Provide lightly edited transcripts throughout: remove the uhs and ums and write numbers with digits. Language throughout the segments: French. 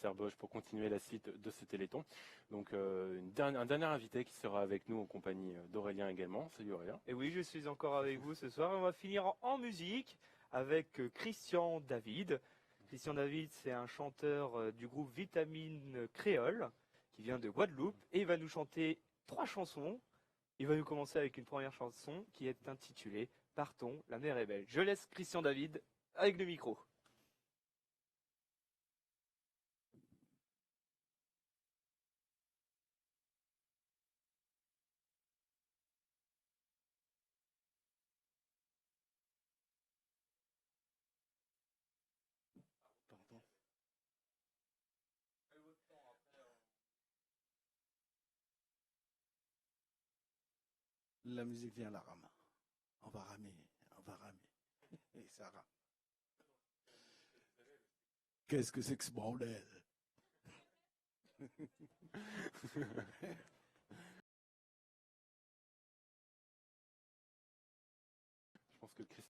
Herboche pour continuer la suite de ce Téléthon. Donc un dernier invité qui sera avec nous en compagnie d'Aurélien également. Salut Aurélien. Et oui, je suis encore avec vous ce soir. On va finir en musique avec Christian David. Christian David, c'est un chanteur du groupe Vitamine Créole qui vient de Guadeloupe et il va nous chanter 3 chansons. Il va nous commencer avec une première chanson qui est intitulée Partons, la mer est belle. Je laisse Christian David avec le micro. La musique vient la rame. On va ramer, on va ramer. Et ça rame. Qu'est-ce que c'est que ce bordel? Je pense que Christian...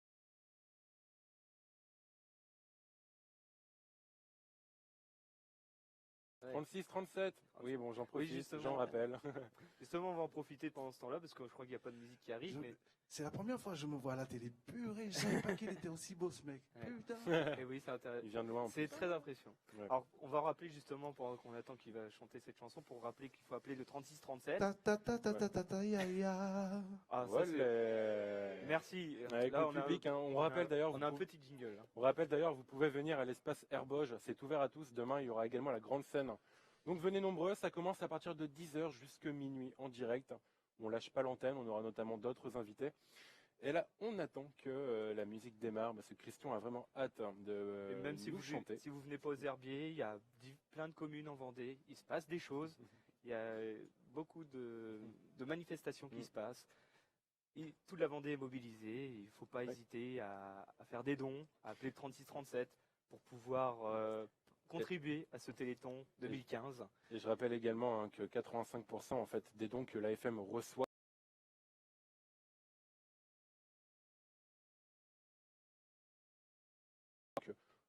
36, 37. Oui, bon, j'en profite, Oui, j'en rappelle. Justement, on va en profiter pendant ce temps-là parce que je crois qu'il n'y a pas de musique qui arrive. Mais... C'est la première fois que je me vois à la télé. Purée, je savais pas qu'il était aussi beau ce mec. Ouais. Putain. Et oui, c'est intéressant. Il vient de loin. C'est très impressionnant. Ouais. Alors, on va rappeler justement, pendant qu'on attend qu'il va chanter cette chanson, pour rappeler qu'il faut appeler le 36-37. Ta ta ta ta ta ta ta ya ya. Ah, ça, Voilà. merci. Avec Là, le on a- public, hein, on rappelle d'ailleurs... On a un petit jingle. Hein. On rappelle d'ailleurs, vous pouvez venir à l'espace Herboge, c'est ouvert à tous. Demain, il y aura également la grande scène. Donc venez nombreux, ça commence à partir de 10h jusqu'à minuit en direct. On lâche pas l'antenne, on aura notamment d'autres invités. Et là, on attend que la musique démarre, parce que Christian a vraiment hâte de Et même si nous chanter. si vous venez pas aux Herbiers, il y a plein de communes en Vendée, il se passe des choses, il y a beaucoup de manifestations qui se passent. Et toute la Vendée est mobilisée, il ne faut pas hésiter à faire des dons, à appeler le 36-37 pour pouvoir contribuer à ce Téléthon 2015. Et je rappelle également hein, que 85% en fait, des dons que l'AFM reçoit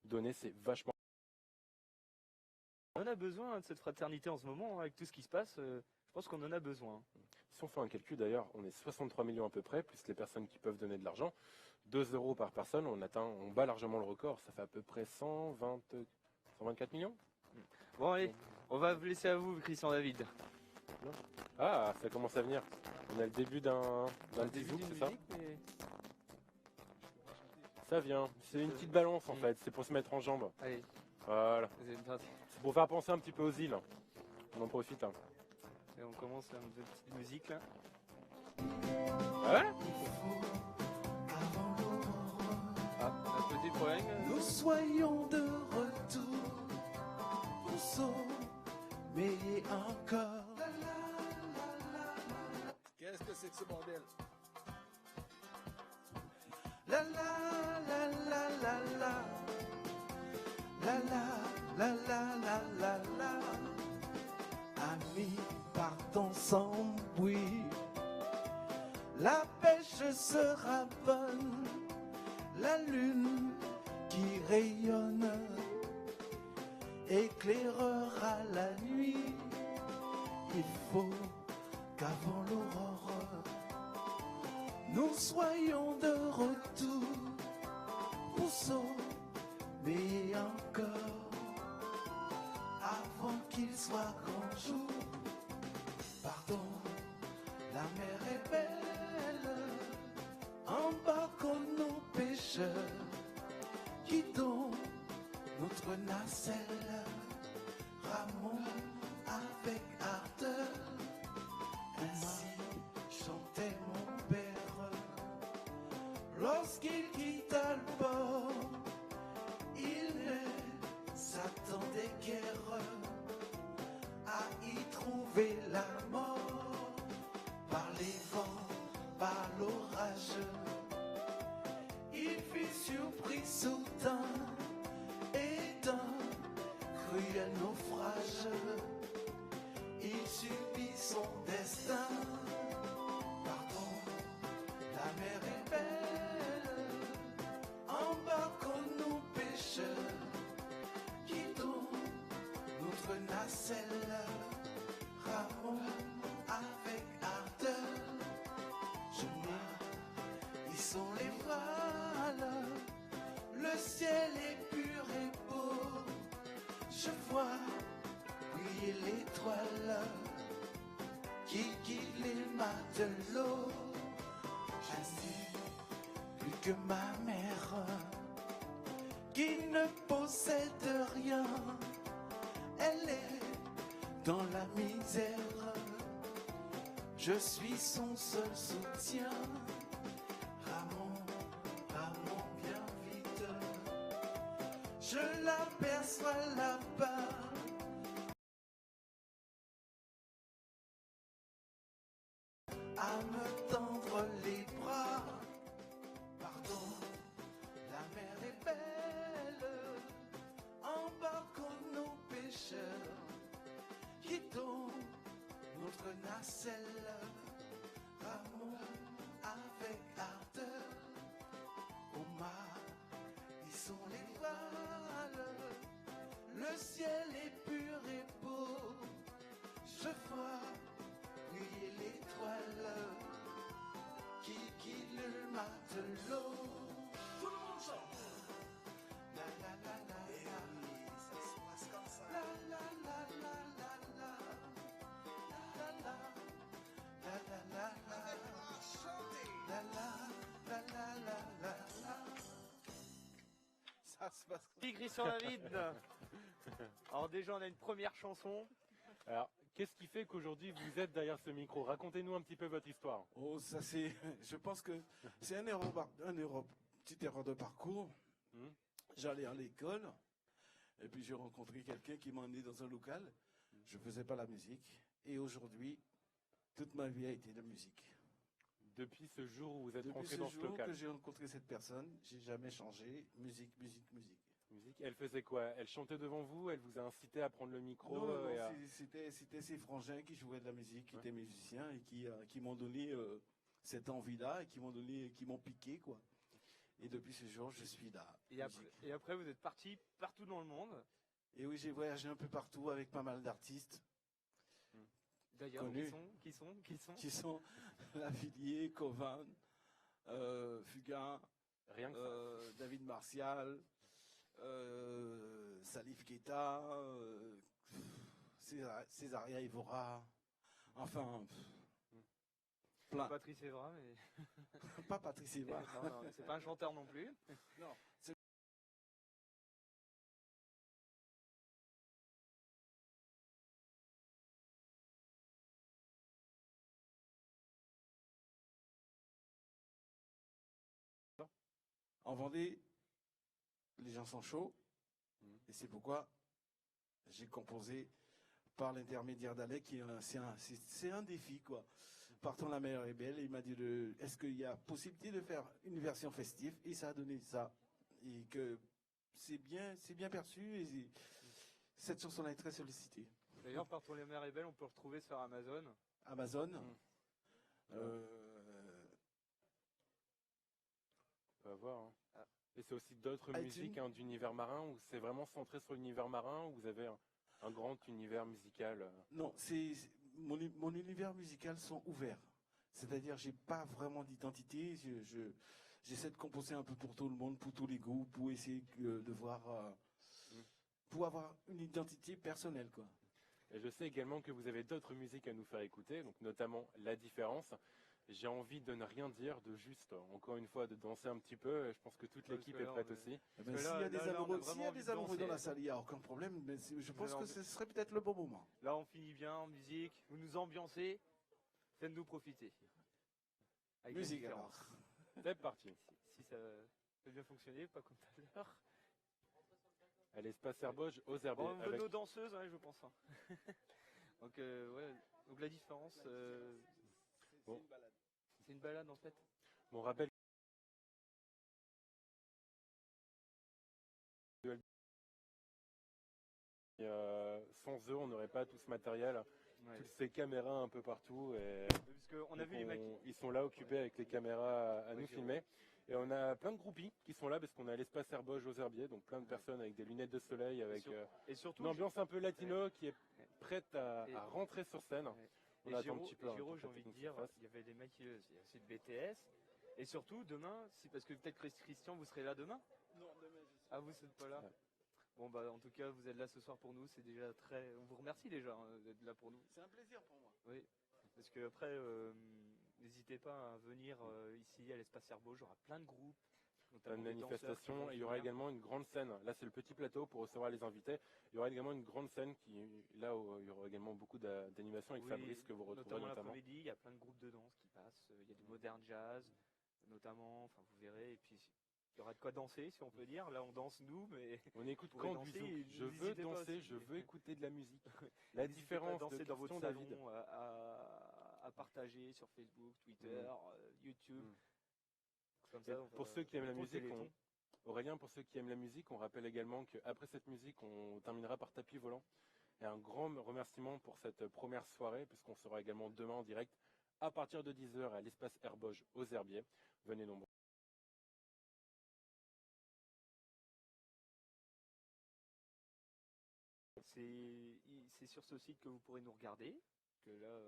donner, c'est vachement... On en a besoin de cette fraternité en ce moment, hein, avec tout ce qui se passe, je pense qu'on en a besoin. Si on fait un calcul d'ailleurs, on est 63 millions à peu près, plus les personnes qui peuvent donner de l'argent. 2 € par personne, on bat largement le record, ça fait à peu près 124 millions. Bon allez, on va vous laisser à vous, Christian David. Ah, ça commence à venir. On a le début d'un petit zouk, c'est ça? Mais... Ça vient, c'est une petite balance en fait, c'est pour se mettre en jambes. Allez, Voilà, vous êtes partis. c'est pour faire penser un petit peu aux îles. On en profite. Hein. Et on commence avec une petite musique là. Ouais. Ah, un petit problème. Nous soyons de retour. Poussons, mais encore. Qu'est-ce que c'est que ce bordel? La la la la la la. La la la la la la la. Amis, partons sans bruit. La pêche sera bonne. La lune qui rayonne éclairera la nuit. Il faut qu'avant l'aurore, nous soyons de retour. Poussons, mais encore, avant qu'il soit grand jour. Pardon, la mer est belle, embarquons nos pêcheurs, quittons notre nacelle, ramons avec ardeur. Ainsi chantait mon père lorsqu'il quitta le port. Il ne s'attendait guère à y trouver la mort. Par les vents, par l'orage, il fut surpris soudain et d'un cruel naufrage. Il subit son destin. Pardon, la mer est belle, embarquons nos pêcheurs, quittons nacelle, Ramon avec ardeur. Je mets, ils sont les voiles, le ciel est pur et beau. Je vois briller l'étoile qui guide les matelots. Je sais plus que ma mère qui ne possède rien. Elle est dans la misère. Je suis son seul soutien. Ramon, Ramon, viens vite. Je l'aperçois là-bas. À me tendre les bras. Pardon, la mer est belle. Embarquons nos pêcheurs. Quittons notre nacelle. Ramon avec ardeur. Au mar, ils sont les voiles. Le ciel est pur et beau. Je vois briller l'étoile qui guide le matelot. Tout le monde chante. La la la la la. Ça se passe comme ça. La la la la la la. La la la la la la. La la la la la la. Ça se passe comme Merci Christian David. Alors déjà on a une première chanson. Alors, qu'est-ce qui fait qu'aujourd'hui vous êtes derrière ce micro? Racontez-nous un petit peu votre histoire. Oh, ça c'est. Je pense que c'est petite erreur de parcours. Hmm. J'allais à l'école, et puis j'ai rencontré quelqu'un qui m'a emmené dans un local. Je faisais pas la musique, et aujourd'hui, toute ma vie a été de musique. Depuis ce jour où vous êtes Depuis rentré ce dans ce jour local, que j'ai rencontré cette personne, j'ai jamais changé. Musique, musique, musique. musique, elle faisait quoi? Elle chantait devant vous? Elle vous a incité à prendre le micro? Non, non, non, et à- c'était ces frangins qui jouaient de la musique, qui Ouais. étaient musiciens et qui m'ont donné cette envie-là et qui m'ont piqué, quoi. Et depuis ce jour, je suis là. Et après vous êtes parti partout dans le monde. Et oui, j'ai voyagé un peu partout avec pas mal d'artistes D'ailleurs, Connu. qui sont qui sont Lavilliers, Covan, Fugain, Rien que ça. David Martial, Salif Keita, Césaria Evora, enfin, plein. Patrice Evra, mais Pas Patrice Evra. non, non, c'est pas un chanteur non plus. Non, c'est En Vendée, les gens sont chauds, et c'est pourquoi j'ai composé par l'intermédiaire d'Alec, c'est un défi, quoi. Partons, la mer est belle, et il m'a dit est-ce qu'il y a possibilité de faire une version festive, et ça a donné ça. Et que c'est bien perçu, et cette chanson-là est très sollicitée. D'ailleurs, Partons les mers est belle, on peut retrouver sur Amazon. Amazon, On va voir. Hein. Ah. Et c'est aussi d'autres iTunes. musiques hein, d'univers marin, où c'est vraiment centré sur l'univers marin, où vous avez un grand univers musical. Non, mon univers musical sont ouverts. C'est-à-dire, j'ai pas vraiment d'identité. J'essaie de composer un peu pour tout le monde, pour tous les goûts, pour essayer de voir, pour avoir une identité personnelle, quoi. Et je sais également que vous avez d'autres musiques à nous faire écouter, donc notamment La Différence. J'ai envie de ne rien dire, de juste, encore une fois, de danser un petit peu. Et je pense que toute Parce l'équipe que est là, prête on est- aussi. Eh ben, que s'il là- y a des là, on a amoureux, vraiment s'il y a envie des de amoureux dans la danser. salle, il n'y a aucun problème. Mais je pense avez que envie- ce serait peut-être le bon moment. Là, on finit bien en musique. Vous nous ambiancez. Faites-nous profiter. Avec La Musique Différence. alors. C'est parti. Si ça peut bien fonctionner, pas comme tout à l'heure. À l'espace Herbauge, aux Herbiers. Bon, on veut avec- nos danseuses, hein, je pense. Hein. Donc, ouais. Donc La Différence, Bon. c'est une balade en fait. On rappelle sans eux, on n'aurait pas tout ce matériel, Ouais. toutes ces caméras un peu partout. Et Parce qu'on a donc vu les maquis. ils sont là occupés avec les caméras à Ouais, nous j'ai- filmer. Et on a plein de groupies qui sont là parce qu'on est à l'espace Herboge aux Herbiers, donc plein de personnes avec des lunettes de soleil, avec Et surtout, une ambiance un peu latino qui est prête à rentrer sur scène. Ouais. On Et attend Géraud, un petit peu. hein, Géraud, pour que j'ai la envie de technique se dire, fasse. il y avait des maquilleuses, il y a aussi de BTS. Et surtout, demain, parce que peut-être Christian, vous serez là demain? Non, demain, je suis. Ah, vous n'êtes pas là? Ouais. Bon, bah, en tout cas, vous êtes là ce soir pour nous, c'est déjà très. On vous remercie déjà d'être là pour nous. C'est un plaisir pour moi. Oui, parce que après, n'hésitez pas à venir ici à l'espace Herbeau, j'aurai plein de groupes. Plein de notamment des danseurs qui manifestations. vont Et il y aura venir. également une grande scène. Là, c'est le petit plateau pour recevoir les invités. Il y aura également une grande scène là où il y aura également beaucoup d'animations avec Oui, Fabrice que vous retrouverez notamment notamment. l'après-midi, il y a plein de groupes de danse qui passent. Il y a du modern jazz, notamment, enfin vous verrez. Et puis il y aura de quoi danser, si on peut dire. Là, on danse nous, mais On écoute Vous pourrez quand danser Buisou. et Je veux n'hésitez pas danser, aussi. je veux écouter de la musique. La n'hésitez pas à différence danser de dans votre Christian salon, David. à partager sur Facebook, Twitter, YouTube. Comme Et ça, on pour va- ceux qui aiment la on musique, téléthon. Aurélien, pour ceux qui aiment la musique, on rappelle également qu'après cette musique, on terminera par tapis volant. Et un grand remerciement pour cette première soirée, puisqu'on sera également demain en direct à partir de 10h à l'espace Herboge aux Herbiers. Venez nombreux. C'est sur ce site que vous pourrez nous regarder. Que là,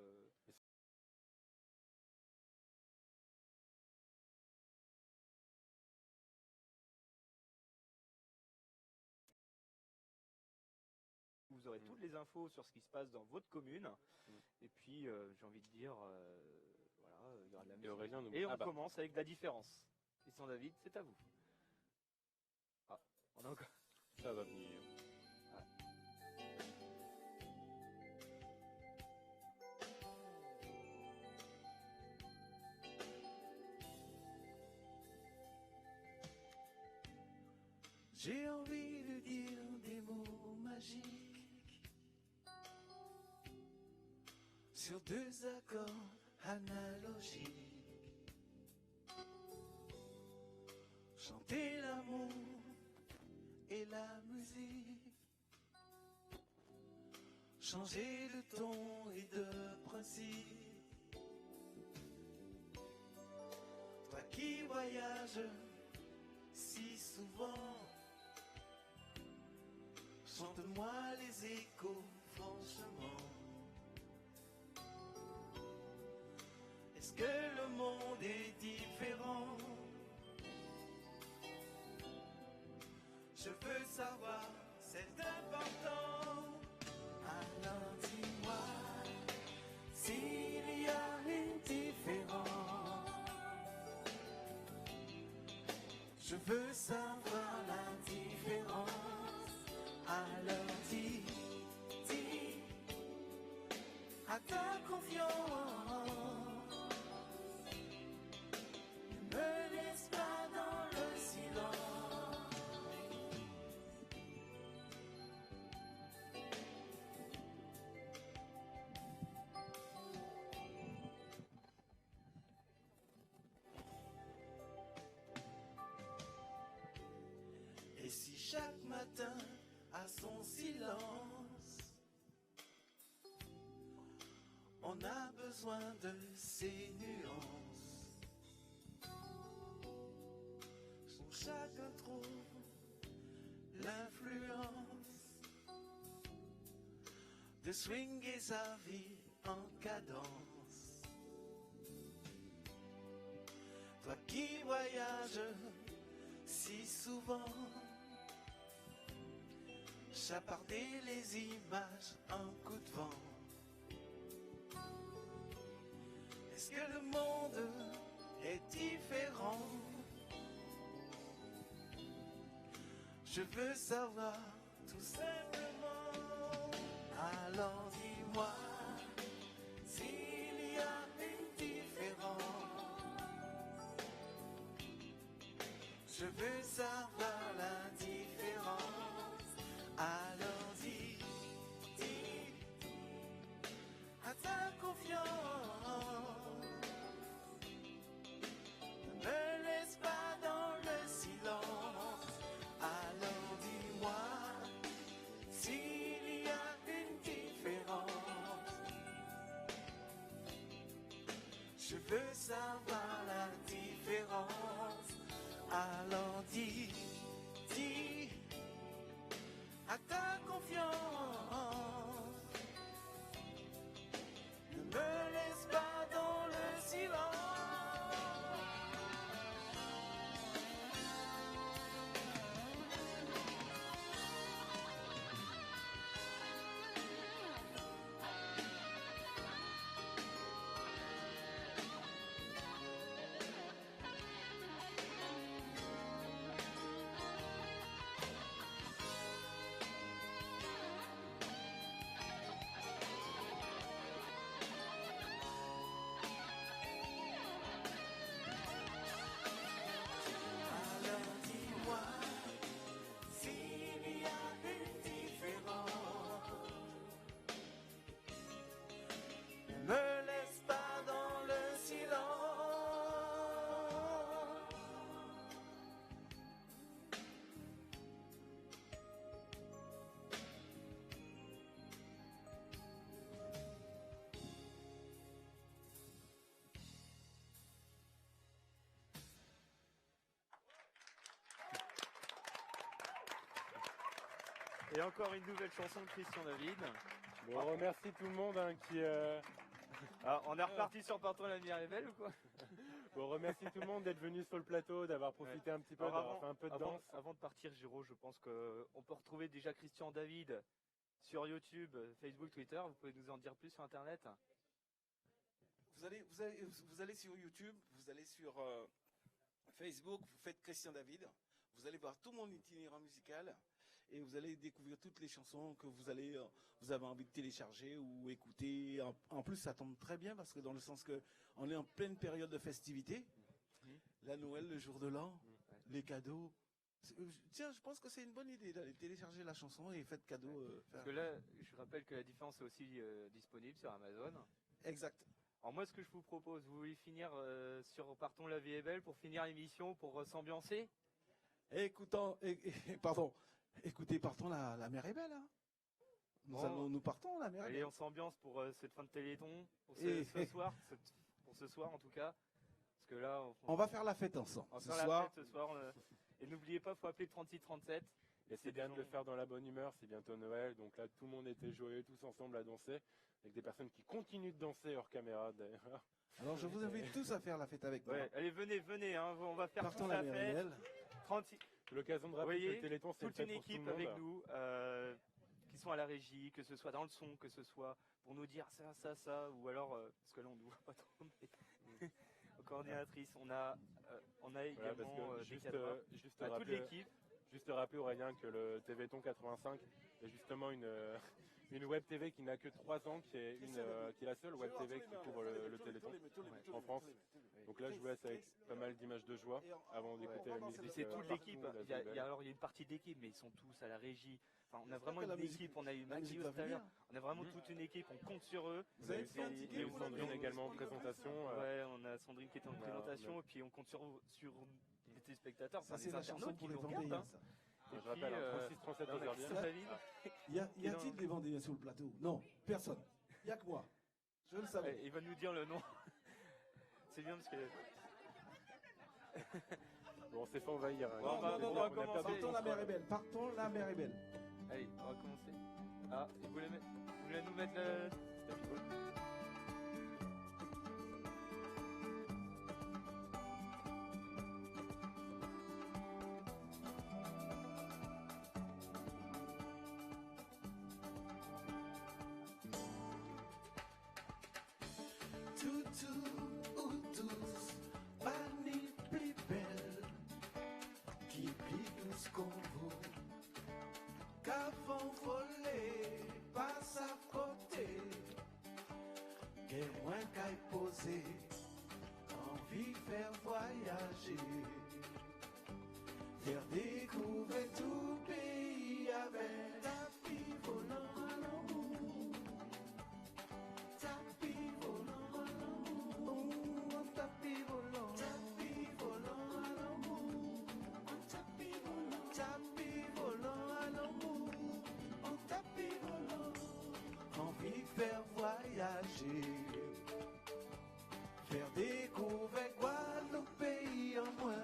vous aurez toutes les infos sur ce qui se passe dans votre commune. Et puis, j'ai envie de dire, voilà, il y aura de la musique. Aurélien nous- Et on Ah bah. commence avec la différence. Christian David, c'est à vous. Ah, on a encore. Ça va venir. J'ai envie de dire des mots magiques sur deux accords analogiques. Chanter l'amour et la musique. Changer de ton et de principe. Toi qui voyages si souvent, chante-moi les échos franchement. Est-ce que le monde est différent? Je veux savoir, c'est important. Alors dis-moi s'il y a une différence. Je veux savoir la différence. Alors dis à ta confiance. Ne me laisse pas dans le silence. Et si chaque matin a son silence, on a besoin de ces nuances. Où chacun trouve l'influence de swinguer sa vie en cadence. Toi qui voyages si souvent, chaparder les images en coup de vent. Est-ce que le monde est différent? Je veux savoir tout simplement. Alors dis-moi s'il y a une différence. Je veux savoir la différence. Alors dis à ta confiance. Ne me laisse pas dans le silence. Alors dis-moi s'il y a une différence. Je veux savoir la différence. Alors dis à ta confiance, ne me laisse pas dans le silence. Alors dis-moi s'il y a une différence. Ne me laisse pas dans le silence. Et encore une nouvelle chanson de Christian David. Bon, on remercie tout le monde hein, qui. Ah, on est reparti sur Partons la lumière est belle ou quoi? Bon, on remercie tout le monde d'être venu sur le plateau, d'avoir profité un petit peu, Alors, d'avoir fait un peu de danse. Avant de partir, Giro, je pense qu'on peut retrouver déjà Christian David sur YouTube, Facebook, Twitter. Vous pouvez nous en dire plus sur Internet? Vous allez sur YouTube, vous allez sur Facebook, vous faites Christian David, vous allez voir tout mon itinéraire musical et vous allez découvrir toutes les chansons que vous avez envie de télécharger ou écouter. En plus, ça tombe très bien parce que dans le sens que on est en pleine période de festivités, la Noël, le jour de l'an, les cadeaux. Tiens, je pense que c'est une bonne idée d'aller télécharger la chanson et faites cadeau. Parce que là, je rappelle que la différence est aussi disponible sur Amazon. Exact. Alors moi, ce que je vous propose, vous voulez finir sur Partons la vie est belle pour finir l'émission, pour s'ambiancer? Écoutez, partons, la mer est belle. Hein. Nous partons, la mer est Allez, belle. on s'ambiance pour cette fin de Téléthon, pour ce soir, pour ce soir en tout cas. Parce que là, On va faire la fête ensemble. on va Ce faire la soir, fête ce soir. Et n'oubliez pas, il faut appeler 3637. Et c'est bien de le faire dans la bonne humeur, c'est bientôt Noël, donc là tout le monde était joyeux, tous ensemble à danser, avec des personnes qui continuent de danser hors caméra d'ailleurs. alors je vous invite tous à faire la fête avec moi. Ouais, allez, venez, hein, on va faire Partons, toute la la mer est fête. belle. 36. L'occasion de Vous rappeler que voyez, le Téléthon c'est une toute fête une pour tout équipe le monde. avec nous, qui sont à la régie, que ce soit dans le son, que ce soit pour nous dire ça, ou alors, parce que là on ne voit pas trop, mais aux coordinatrices, on a Voilà, également parce que des juste, cadres. juste Toute rappeler, l'équipe. juste rappeler Aurélien que le TVTon 85 est justement une web TV qui n'a que 3 ans, qui est la seule web TV qui couvre le Téléthon en France. Donc là je vous laisse avec pas mal d'images de joie avant d'écouter la musique. Mais c'est toute l'équipe. partout, la Il y a Belle. une partie d'équipe, mais ils sont tous à la régie. Enfin, on a J'espère vraiment que la une musique- équipe. On a eu la musique Mathieu va tout à l'heure. venir. On a vraiment toute une équipe. On compte sur eux. Vous avez fait un aussi ticket, vous Sandrine avez- également en présentation. Ouais, on a Sandrine qui était en on a- présentation, et puis on compte sur les téléspectateurs, Ça, enfin, c'est les la chanson internautes qui pour les nous regardent. Vendéens. Hein. ça. Et Je rappelle, puis, 36 37 on a aux Christian Herbiens. David. Y a-t-il des Vendéens sur le plateau? Non, personne. Il n'y a que moi. Je le savais. Il va nous dire le nom. C'est bien parce que. Bon, on s'est fait envahir. hein. Bon, Non, bah, non, non, on non, va commencer. Partons, la mer est belle. Partons, la mer est belle. Allez, on va commencer. Ah, vous voulez nous mettre le. Toutou ou douce, Fanny plus belle, qui plus douce qu'on vous, qu'avant volé, passe à côté, qu'est moins qu'à y poser, envie faire voyager, faire découvrir tout pays avec tapis volant à l'amour, tapis volant à l'amour, tapis volant à l'amour, tapis volant à l'amour, tapis volant, envie de faire voyager, faire découvrir Guadeloupe pays en moins,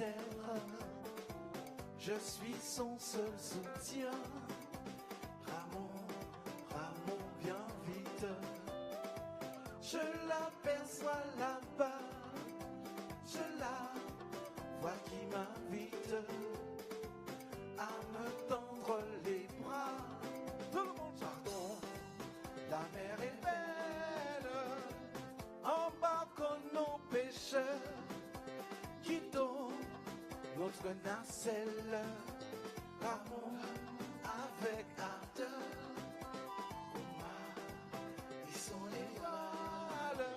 serre. Je suis son seul soutien. Ramon, Ramon, viens vite. Je l'aperçois là-bas. Je la vois qui m'invite à me tendre les bras. Tout le monde, pardon, la mer est belle. Embarquons nos pêcheurs. Quittons notre nacelle. Ramon avec ardeur. Ils sont les mâles.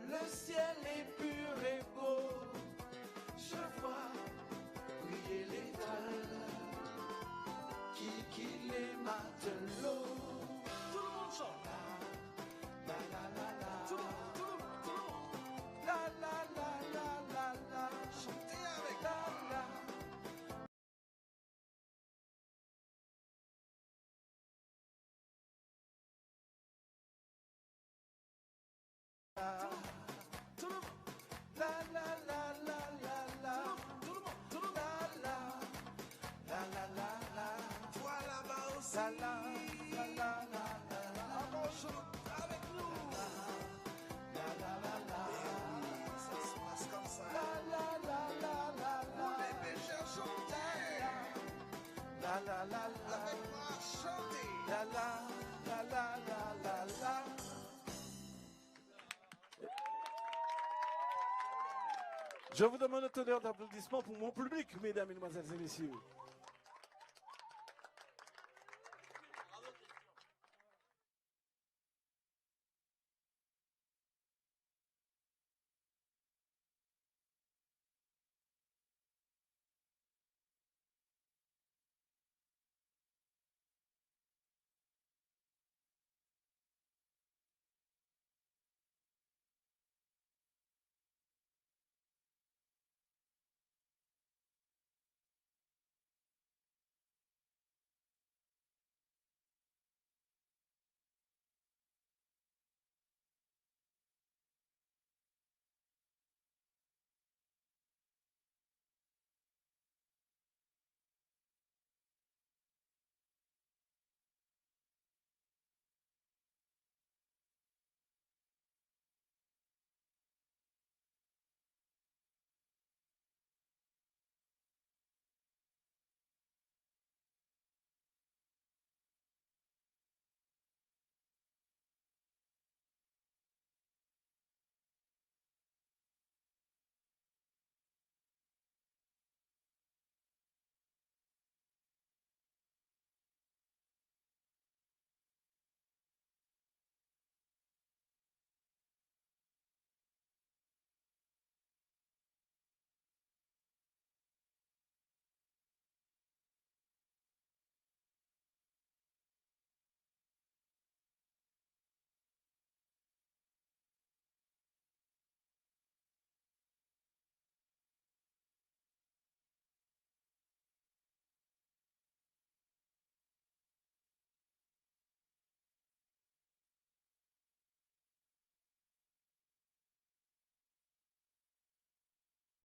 Le ciel est pur et beau. Je vois briller l'étoile qui les matelots. Tout le monde chante. La la la la. Tout le monde. La la la la la la. Chantez avec la la. Tout le monde. La la la la la la. Tout le monde. Tout le monde. La la la la. Toi là-bas aussi. La la la la la la. On chante avec nous. La la la la. Ça se passe comme ça. La la la la la la. Les pêcheurs chantaient. La la la la. Avec moi chanter. La la la la la la la. Je vous demande un tonnerre d'applaudissements pour mon public, mesdames, mesdemoiselles et messieurs.